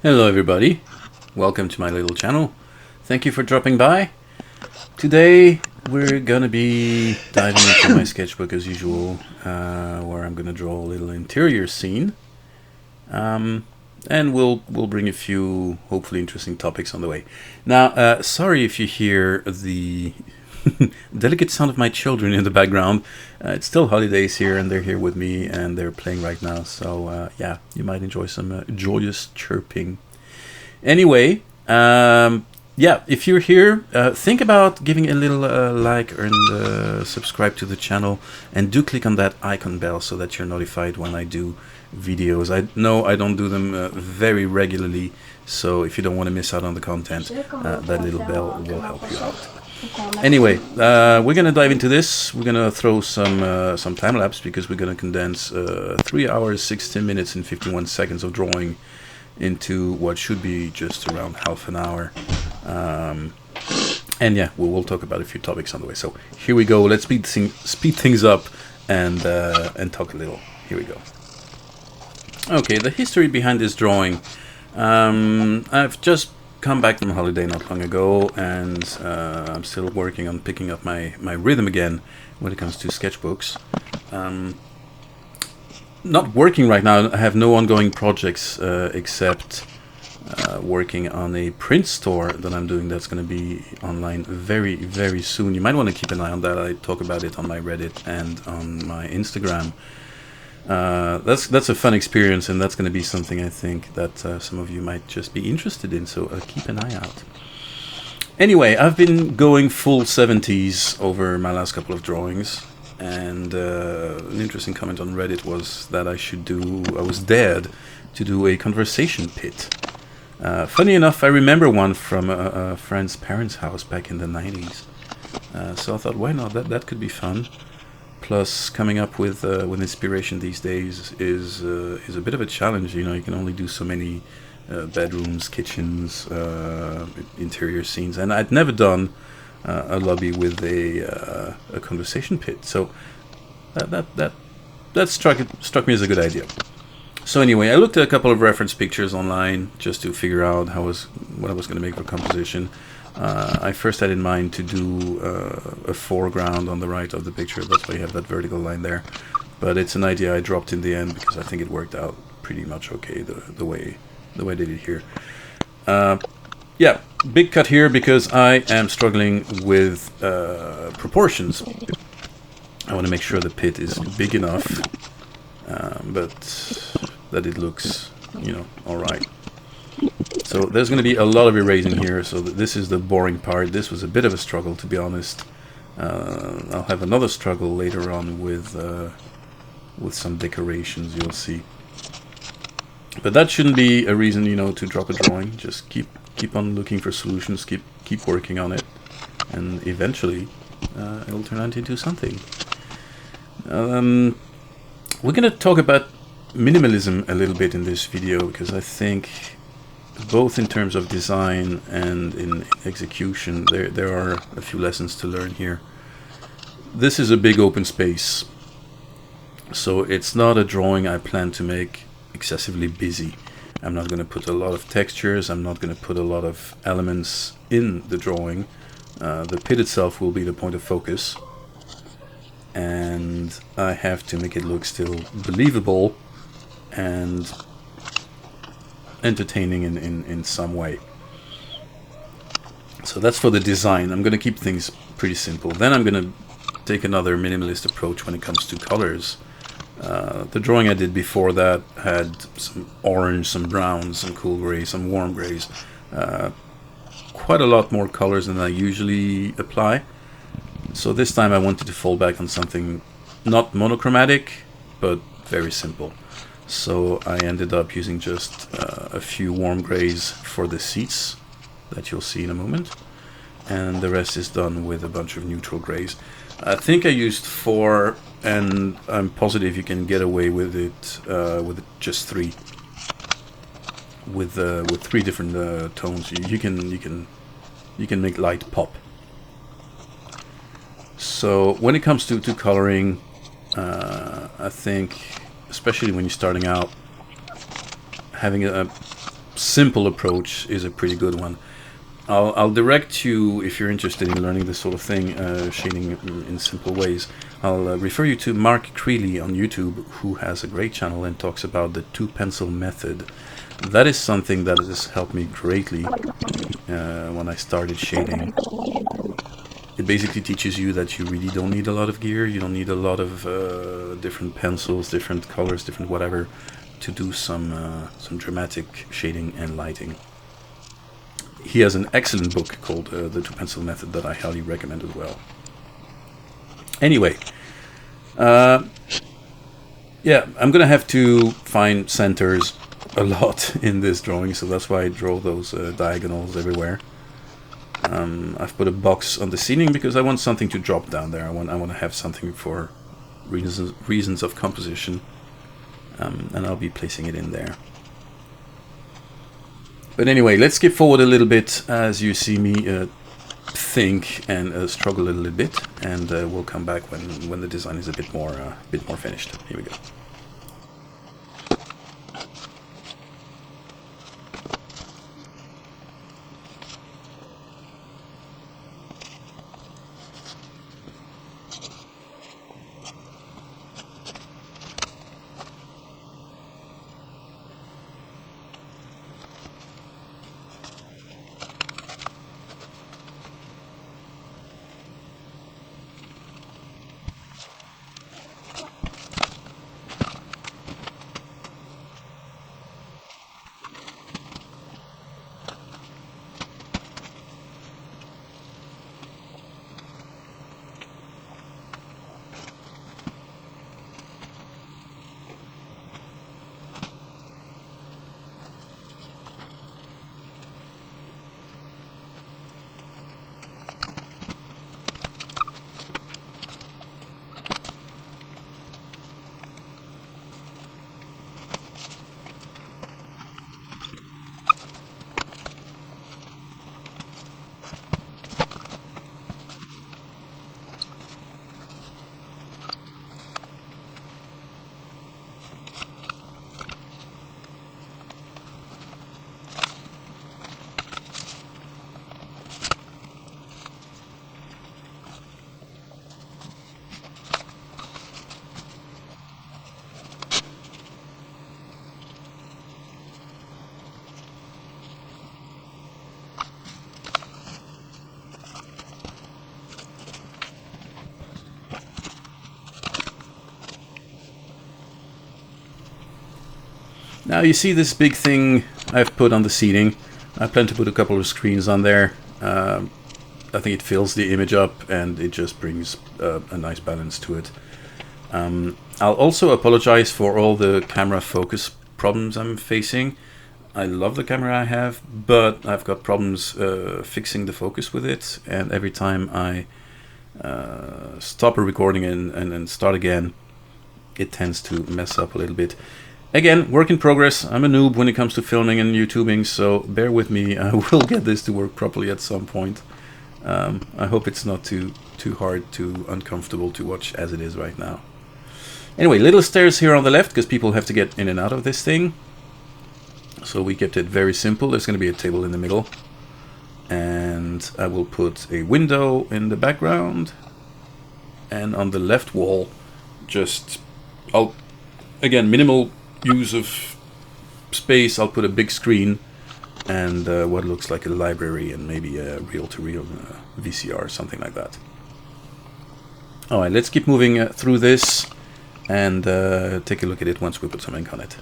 Hello everybody, welcome to my little channel. Thank you for dropping by. Today we're gonna be diving into my sketchbook as usual, where I'm gonna draw a little interior scene. And we'll bring a few hopefully interesting topics on the way. Now, sorry if you hear the delicate sound of my children in the background. It's still holidays here and they're here with me and they're playing right now, so yeah, you might enjoy some joyous chirping. Anyway, yeah, if you're here, think about giving a little like and subscribe to the channel, and do click on that icon bell so that you're notified when I do videos. I know I don't do them very regularly, so if you don't want to miss out on the content, that little bell will help you out. Anyway, we're gonna dive into this. We're gonna throw some time lapse because we're gonna condense 3 hours, 16 minutes, and 51 seconds of drawing into what should be just around half an hour. And yeah, we'll talk about a few topics on the way. So here we go. Let's speed things up and talk a little. Here we go. Okay, the history behind this drawing. I've just come back from holiday not long ago, and I'm still working on picking up my rhythm again when it comes to sketchbooks. Not working right now. I have no ongoing projects except working on a print store that I'm doing that's going to be online very, very soon. You might want to keep an eye on that. I talk about it on my Reddit and on my Instagram. That's a fun experience, and that's going to be something I think that some of you might just be interested in, so keep an eye out. Anyway, I've been going full 70s over my last couple of drawings, and an interesting comment on Reddit was that I was dared to do a conversation pit. Funny enough, I remember one from a friend's parents' house back in the 90s. So I thought, why not? That could be fun. Plus, coming up with inspiration these days is a bit of a challenge. You know, you can only do so many bedrooms, kitchens, interior scenes, and I'd never done a lobby with a conversation pit. So that struck me as a good idea. So anyway, I looked at a couple of reference pictures online just to figure out what I was going to make for composition. I first had in mind to do a foreground on the right of the picture. That's why you have that vertical line there. But it's an idea I dropped in the end because I think it worked out pretty much okay the way I did it here. Yeah, big cut here because I am struggling with proportions. I want to make sure the pit is big enough, but that it looks, all right. So there's going to be a lot of erasing here, so this is the boring part. This was a bit of a struggle, to be honest. I'll have another struggle later on with some decorations, you'll see. But that shouldn't be a reason, to drop a drawing. Just keep on looking for solutions, keep working on it, and eventually it'll turn out into something. We're going to talk about minimalism a little bit in this video, because I think both in terms of design and in execution there are a few lessons to learn here. This is a big open space, so it's not a drawing I plan to make excessively busy. I'm not going to put a lot of textures, I'm not going to put a lot of elements in the drawing. The pit itself will be the point of focus, and I have to make it look still believable and entertaining in some way. So that's for the design. I'm going to keep things pretty simple. Then I'm going to take another minimalist approach when it comes to colors. The drawing I did before that had some orange, some browns, some cool grays, some warm grays. Quite a lot more colors than I usually apply. So this time I wanted to fall back on something not monochromatic, but very simple. So I ended up using just a few warm grays for the seats that you'll see in a moment, and the rest is done with a bunch of neutral grays. I think I used 4, and I'm positive you can get away with it with just 3. With 3 different tones, you can make light pop. So when it comes to coloring, I think, especially when you're starting out, having a simple approach is a pretty good one. I'll direct you, if you're interested in learning this sort of thing, shading in simple ways. I'll refer you to Mark Creeley on YouTube, who has a great channel and talks about the two-pencil method. That is something that has helped me greatly when I started shading. It basically teaches you that you really don't need a lot of gear, you don't need a lot of different pencils, different colors, different whatever, to do some dramatic shading and lighting. He has an excellent book called The Two-Pencil Method that I highly recommend as well. Anyway, yeah, I'm gonna have to find centers a lot in this drawing, so that's why I draw those diagonals everywhere. I've put a box on the ceiling because I want something to drop down there. I want to have something for reasons of composition, and I'll be placing it in there. But anyway, let's skip forward a little bit as you see me think and struggle a little bit, and we'll come back when the design is a bit more finished. Here we go. Now you see this big thing I've put on the seating. I plan to put a couple of screens on there. I think it fills the image up and it just brings a nice balance to it. I'll also apologize for all the camera focus problems I'm facing. I love the camera I have, but I've got problems fixing the focus with it, and every time I stop a recording and then start again, it tends to mess up a little bit. Again, work in progress. I'm a noob when it comes to filming and YouTubing, so bear with me. I will get this to work properly at some point. I hope it's not too hard, too uncomfortable to watch as it is right now. Anyway, little stairs here on the left because people have to get in and out of this thing. So we kept it very simple. There's going to be a table in the middle. And I will put a window in the background. And on the left wall, again, minimal use of space. I'll put a big screen and what looks like a library and maybe a reel-to-reel VCR, something like that. Alright, let's keep moving through this and take a look at it once we put some ink on it.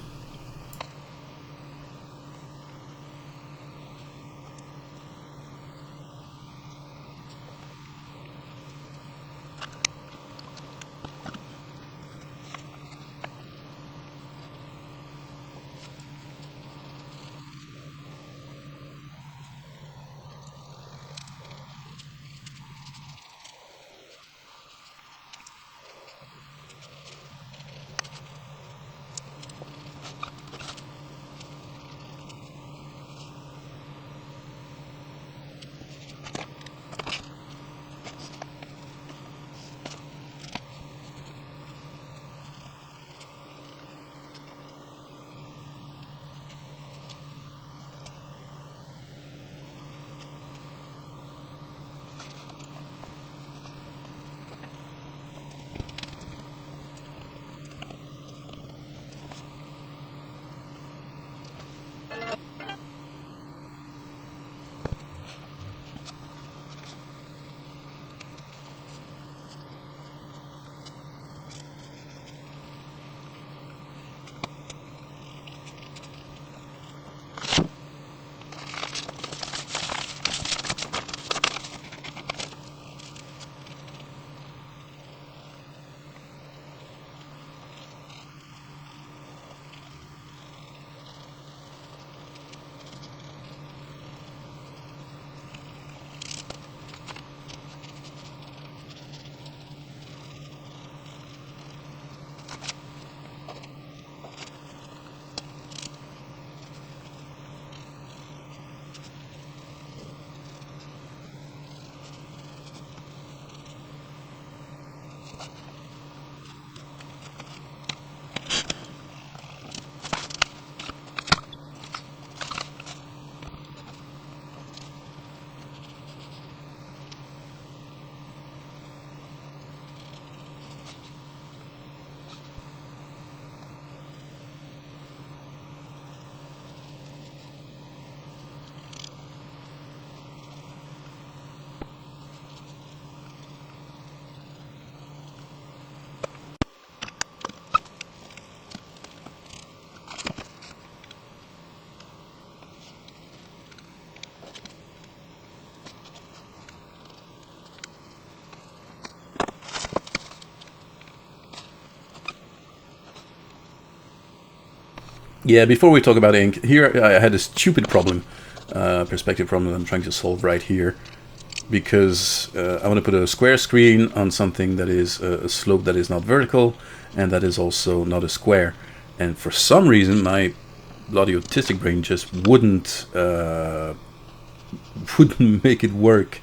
Yeah, before we talk about ink, here I had a stupid problem, perspective problem that I'm trying to solve right here. Because I want to put a square screen on something that is a slope that is not vertical, and that is also not a square. And for some reason, my bloody autistic brain just wouldn't make it work.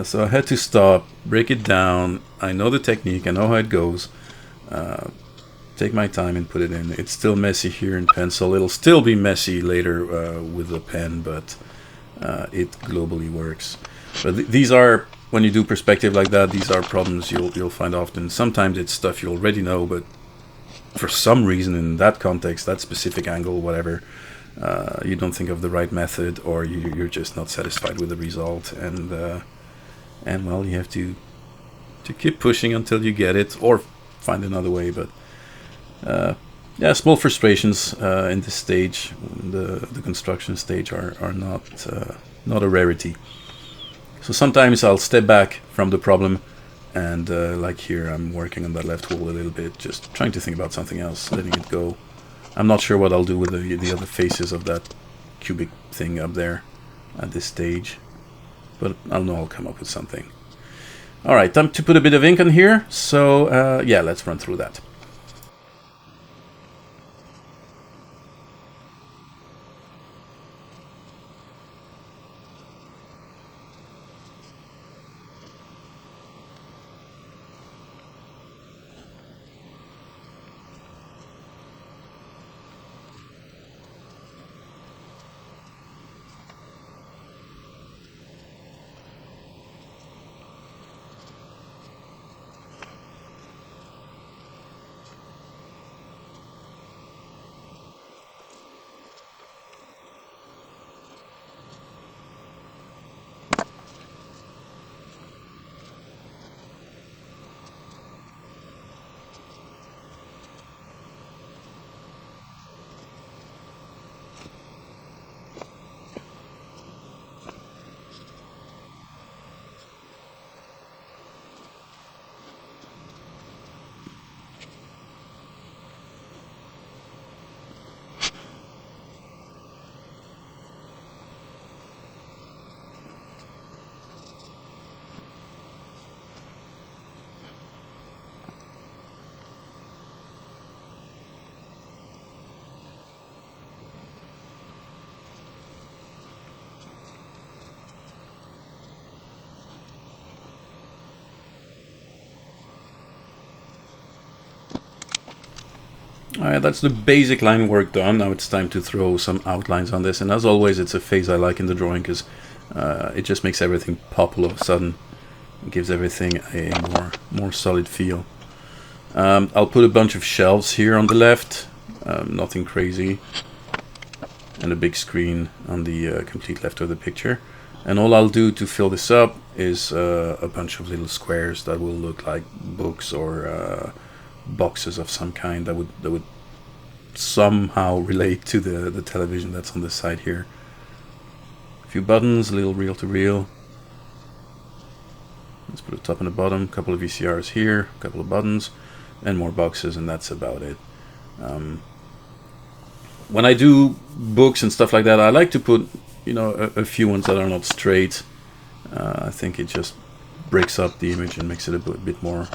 So I had to stop, break it down. I know the technique, I know how it goes. Take my time and put it in. It's still messy here in pencil. It'll still be messy later with a pen, but it globally works. But these are, when you do perspective like that, these are problems you'll find often. Sometimes it's stuff you already know, but for some reason in that context, that specific angle, whatever, you don't think of the right method, or you're just not satisfied with the result, and well, you have to keep pushing until you get it, or find another way. But yeah, small frustrations in this stage, the construction stage, are not a rarity. So sometimes I'll step back from the problem, and like here, I'm working on that left wall a little bit, just trying to think about something else, letting it go. I'm not sure what I'll do with the other faces of that cubic thing up there at this stage, but I'll know I'll come up with something. Alright, time to put a bit of ink on here, so yeah, let's run through that. Alright, that's the basic line work done. Now it's time to throw some outlines on this, and as always, it's a phase I like in the drawing, because it just makes everything pop all of a sudden. It gives everything a more solid feel. I'll put a bunch of shelves here on the left, nothing crazy, and a big screen on the complete left of the picture. And all I'll do to fill this up is a bunch of little squares that will look like books or boxes of some kind that would somehow relate to the television that's on the side here. A few buttons, a little reel to reel. Let's put a top and a bottom, a couple of VCRs here, a couple of buttons, and more boxes, and that's about it. When I do books and stuff like that, I like to put, a few ones that are not straight. I think it just breaks up the image and makes it a bit more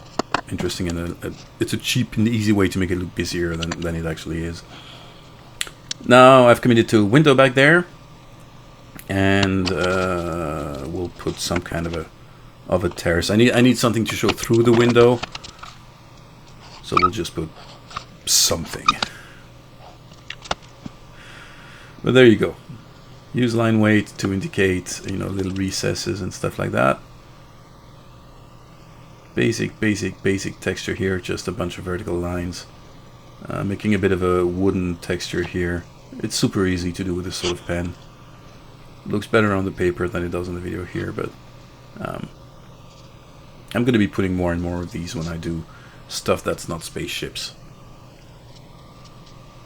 interesting, and it's a cheap and easy way to make it look busier than it actually is. Now I've committed to a window back there, and we'll put some kind of a terrace. I need something to show through the window, so we'll just put something. But there you go. Use line weight to indicate, little recesses and stuff like that. Basic texture here, just a bunch of vertical lines. Making a bit of a wooden texture here. It's super easy to do with this sort of pen. Looks better on the paper than it does in the video here, but I'm going to be putting more and more of these when I do stuff that's not spaceships.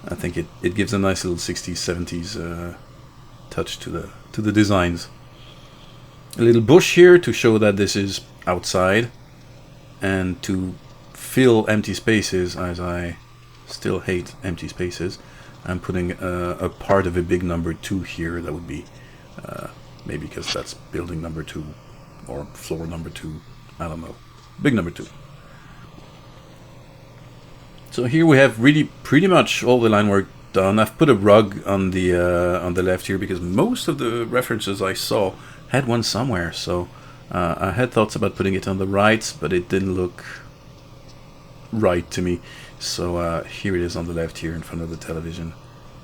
I think it gives a nice little 60s, 70s touch to the designs. A little bush here to show that this is outside, and to fill empty spaces, as I still hate empty spaces. I'm putting a part of a big number 2 here. That would be maybe because that's building number 2 or floor number 2. I don't know. Big number 2. So here we have really pretty much all the line work done. I've put a rug on the left here because most of the references I saw had one somewhere. So I had thoughts about putting it on the right, but it didn't look right to me. So here it is on the left here in front of the television.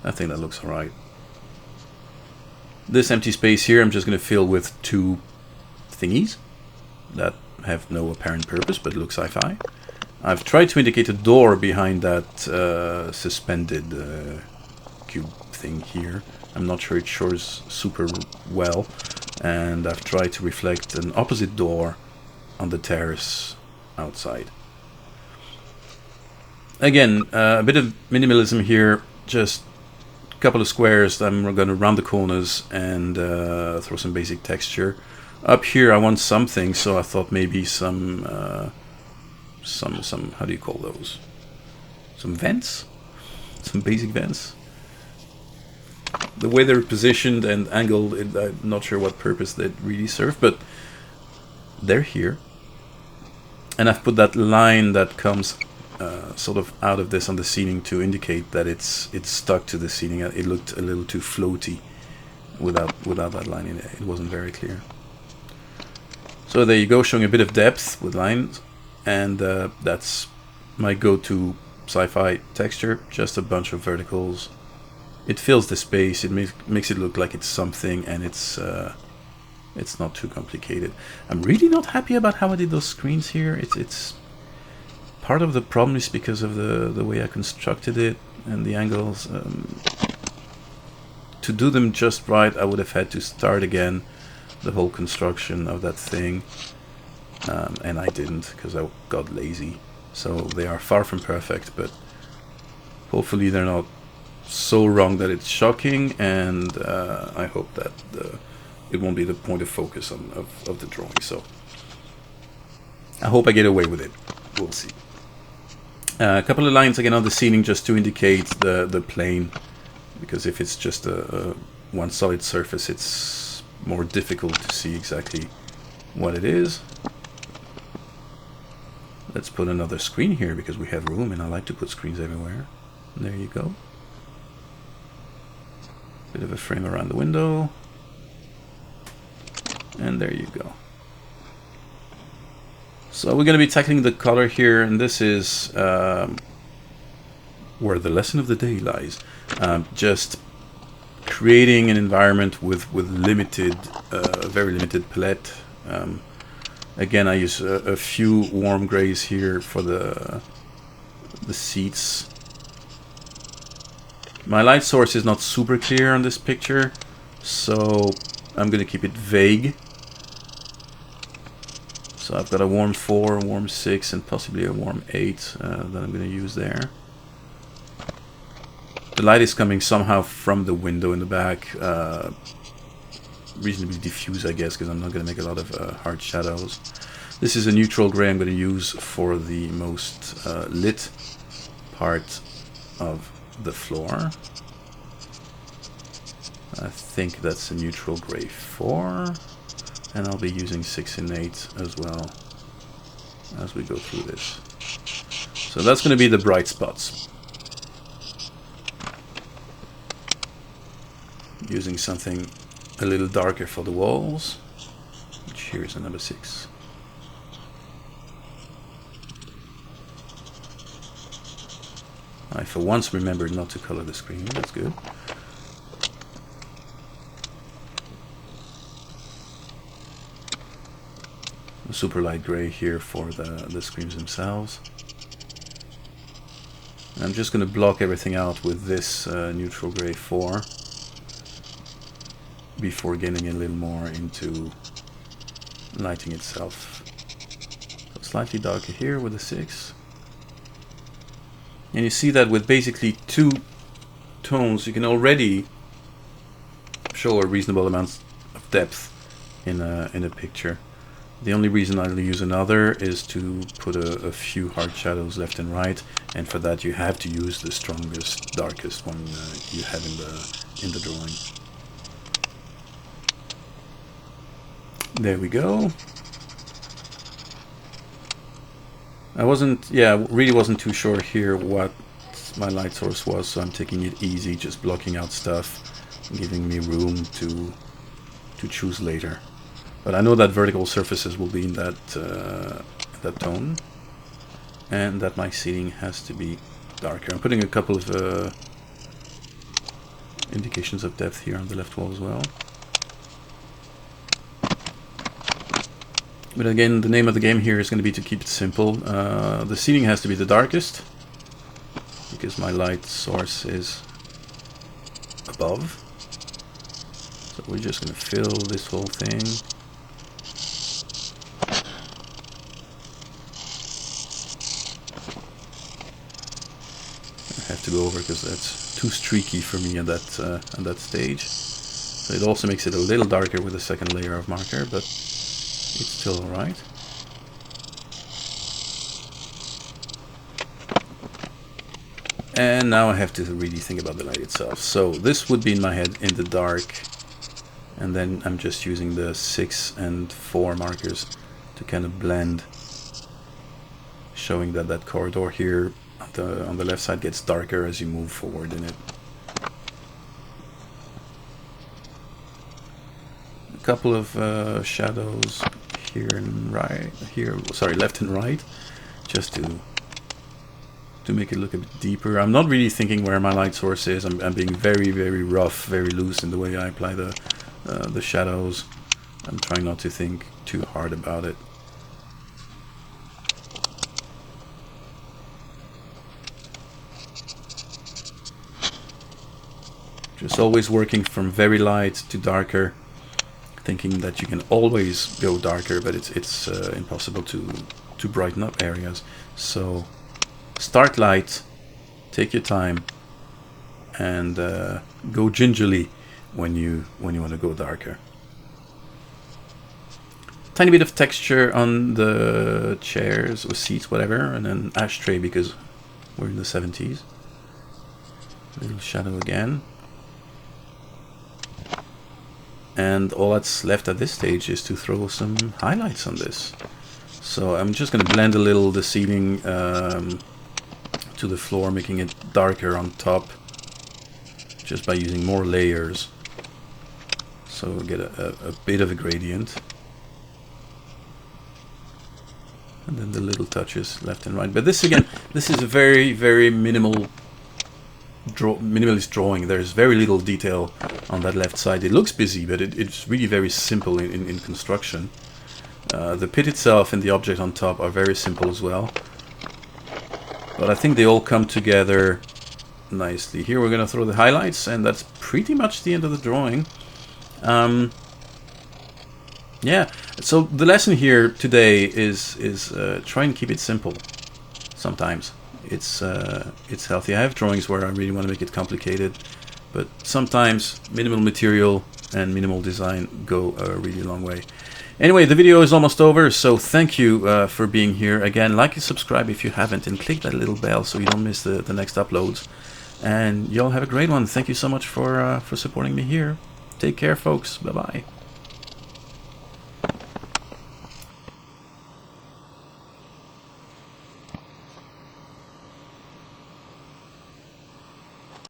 I think that looks alright. This empty space here I'm just going to fill with 2 thingies that have no apparent purpose but look sci-fi. I've tried to indicate a door behind that suspended cube thing here. I'm not sure it shows super well, and I've tried to reflect an opposite door on the terrace outside. Again, a bit of minimalism here, just a couple of squares. I'm going to round the corners and throw some basic texture. Up here I want something, so I thought maybe some how do you call those? Some vents? Some basic vents? The way they're positioned and angled, I'm not sure what purpose they really serve, but they're here. And I've put that line that comes sort of out of this on the ceiling to indicate that it's stuck to the ceiling. It looked a little too floaty without that line in it. It wasn't very clear. So there you go, showing a bit of depth with lines. And that's my go-to sci-fi texture, just a bunch of verticals. It fills the space, it makes it look like it's something, and it's not too complicated. I'm really not happy about how I did those screens here. It's part of the problem is because of the way I constructed it and the angles. To do them just right, I would have had to start again the whole construction of that thing. And I didn't because I got lazy. So they are far from perfect, but hopefully they're not so wrong that it's shocking, and I hope that it won't be the point of focus of the drawing. So I hope I get away with it. We'll see. A couple of lines again on the ceiling just to indicate the plane, because if it's just a one solid surface, it's more difficult to see exactly what it is. Let's put another screen here because we have room, and I like to put screens everywhere. And there you go. Bit of a frame around the window. And there you go. So we're going to be tackling the color here, and this is where the lesson of the day lies. Just creating an environment with limited, very limited palette. Again, I use a few warm grays here for the seats. My light source is not super clear on this picture, so I'm going to keep it vague. So I've got a warm 4, a warm 6, and possibly a warm 8 that I'm going to use there. The light is coming somehow from the window in the back. Reasonably diffuse, I guess, because I'm not going to make a lot of hard shadows. This is a neutral gray I'm going to use for the most lit part of the floor. I think that's a neutral gray 4, and I'll be using 6 and 8 as well as we go through this. So that's going to be the bright spots. Using something a little darker for the walls, which here is a number 6. I for once remembered not to color the screen, that's good. A super light gray here for the screens themselves. And I'm just going to block everything out with this neutral gray 4. Before getting a little more into lighting itself. So slightly darker here with a 6. And you see that with basically 2 tones you can already show a reasonable amount of depth in a picture. The only reason I'll use another is to put a few hard shadows left and right, and for that you have to use the strongest, darkest one you have in the drawing. There we go. I really wasn't too sure here what my light source was, so I'm taking it easy, just blocking out stuff, giving me room to choose later. But I know that vertical surfaces will be in that tone, and that my ceiling has to be darker. I'm putting a couple of indications of depth here on the left wall as well. But again, the name of the game here is going to be to keep it simple. The ceiling has to be the darkest, because my light source is above. So we're just going to fill this whole thing. I have to go over because that's too streaky for me at that stage. So it also makes it a little darker with a second layer of marker, but it's still alright. And now I have to really think about the light itself. So this would be in my head in the dark, and then I'm just using the 6 and 4 markers to kind of blend, showing that that corridor here on the left side gets darker as you move forward in it. A couple of shadows here and left and right, just to make it look a bit deeper. I'm not really thinking where my light source is. I'm being very, very rough, very loose in the way I apply the shadows. I'm trying not to think too hard about it. Just always working from very light to darker, thinking that you can always go darker, but it's impossible to brighten up areas. So start light, take your time, and go gingerly when you want to go darker. Tiny bit of texture on the chairs or seats, whatever, and an ashtray because we're in the 70s. A little shadow again. And all that's left at this stage is to throw some highlights on this. So I'm just going to blend a little the ceiling to the floor, making it darker on top just by using more layers. So we'll get a bit of a gradient. And then the little touches left and right. But this again, this is a very, very minimalist drawing. There's very little detail on that left side. It looks busy, but it's really very simple in construction. The pit itself and the object on top are very simple as well. But I think they all come together nicely. Here we're going to throw the highlights, and that's pretty much the end of the drawing. Yeah, so the lesson here today is try and keep it simple. Sometimes it's healthy. I have drawings where I really want to make it complicated, but sometimes minimal material and minimal design go a really long way. Anyway, the video is almost over, so thank you for being here. Again, like and subscribe if you haven't, and click that little bell so you don't miss the next uploads. And y'all have a great one. Thank you so much for supporting me here. Take care, folks. Bye-bye.